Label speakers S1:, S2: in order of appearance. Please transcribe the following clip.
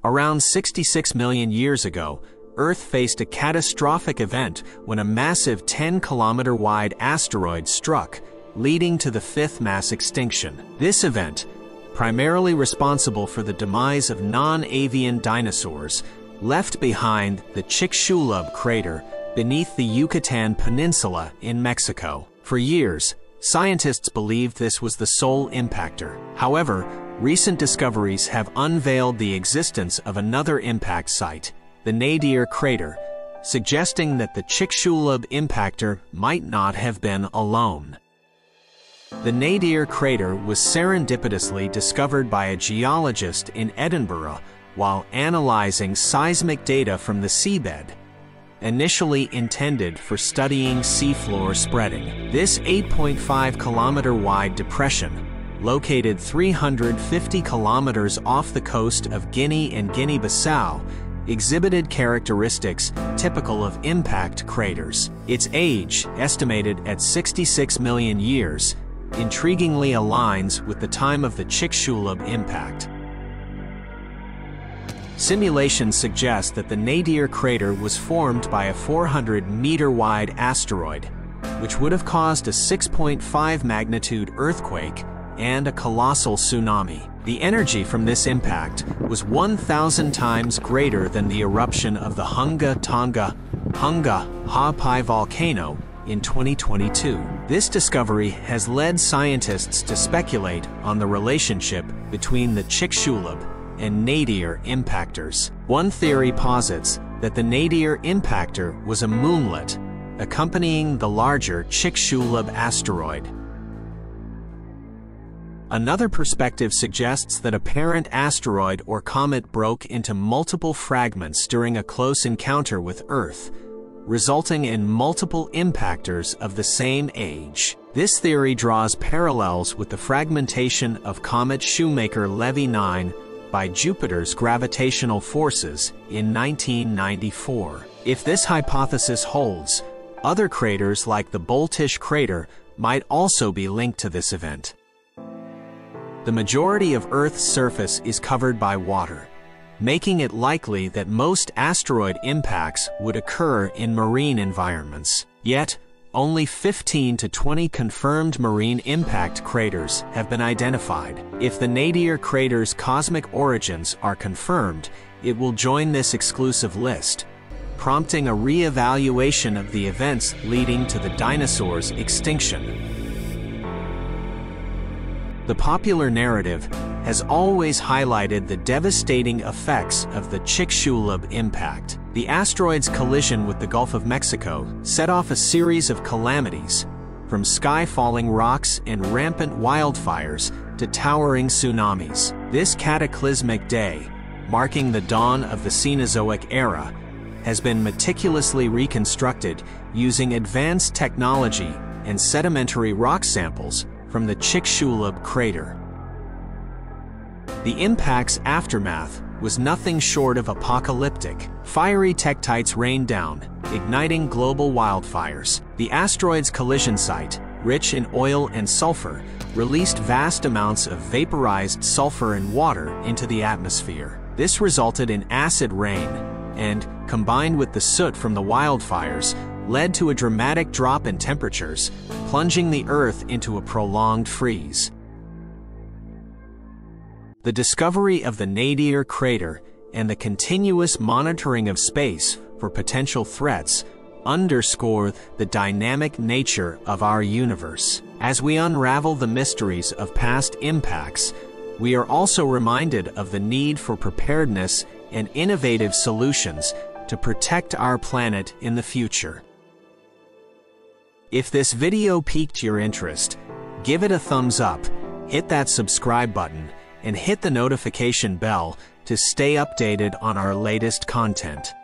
S1: Around 66 million years ago, Earth faced a catastrophic event when a massive 10-kilometer-wide asteroid struck, leading to the fifth mass extinction. This event, primarily responsible for the demise of non-avian dinosaurs, left behind the Chicxulub crater beneath the Yucatan Peninsula in Mexico. For years, scientists believed this was the sole impactor. However, recent discoveries have unveiled the existence of another impact site, the Nadir crater, suggesting that the Chicxulub impactor might not have been alone. The Nadir crater was serendipitously discovered by a geologist in Edinburgh while analyzing seismic data from the seabed, initially intended for studying seafloor spreading. This 8.5-kilometer-wide depression, located 350 kilometers off the coast of Guinea and Guinea-Bissau, exhibited characteristics typical of impact craters. Its age, estimated at 66 million years, intriguingly aligns with the time of the Chicxulub impact. Simulations suggest that the Nadir crater was formed by a 400-meter-wide asteroid, which would have caused a 6.5 magnitude earthquake and a colossal tsunami. The energy from this impact was 1,000 times greater than the eruption of the Hunga Tonga Ha'apai volcano in 2022. This discovery has led scientists to speculate on the relationship between the Chicxulub and Nadir impactors. One theory posits that the Nadir impactor was a moonlet accompanying the larger Chicxulub asteroid. Another perspective suggests that a parent asteroid or comet broke into multiple fragments during a close encounter with Earth, resulting in multiple impactors of the same age. This theory draws parallels with the fragmentation of comet Shoemaker-Levy 9 by Jupiter's gravitational forces in 1994. If this hypothesis holds, other craters like the Boltish crater might also be linked to this event. The majority of Earth's surface is covered by water, making it likely that most asteroid impacts would occur in marine environments. Yet, only 15 to 20 confirmed marine impact craters have been identified. If the Nadir crater's cosmic origins are confirmed, it will join this exclusive list, prompting a re-evaluation of the events leading to the dinosaurs' extinction. The popular narrative has always highlighted the devastating effects of the Chicxulub impact. The asteroid's collision with the Gulf of Mexico set off a series of calamities, from sky-falling rocks and rampant wildfires to towering tsunamis. This cataclysmic day, marking the dawn of the Cenozoic era, has been meticulously reconstructed using advanced technology and sedimentary rock samples from the Chicxulub crater. The impact's aftermath was nothing short of apocalyptic. Fiery tektites rained down, igniting global wildfires. The asteroid's collision site, rich in oil and sulfur, released vast amounts of vaporized sulfur and water into the atmosphere. This resulted in acid rain and, combined with the soot from the wildfires, led to a dramatic drop in temperatures, plunging the Earth into a prolonged freeze. The discovery of the Nadir crater and the continuous monitoring of space for potential threats underscore the dynamic nature of our universe. As we unravel the mysteries of past impacts, we are also reminded of the need for preparedness and innovative solutions to protect our planet in the future. If this video piqued your interest, give it a thumbs up, hit that subscribe button, and hit the notification bell to stay updated on our latest content.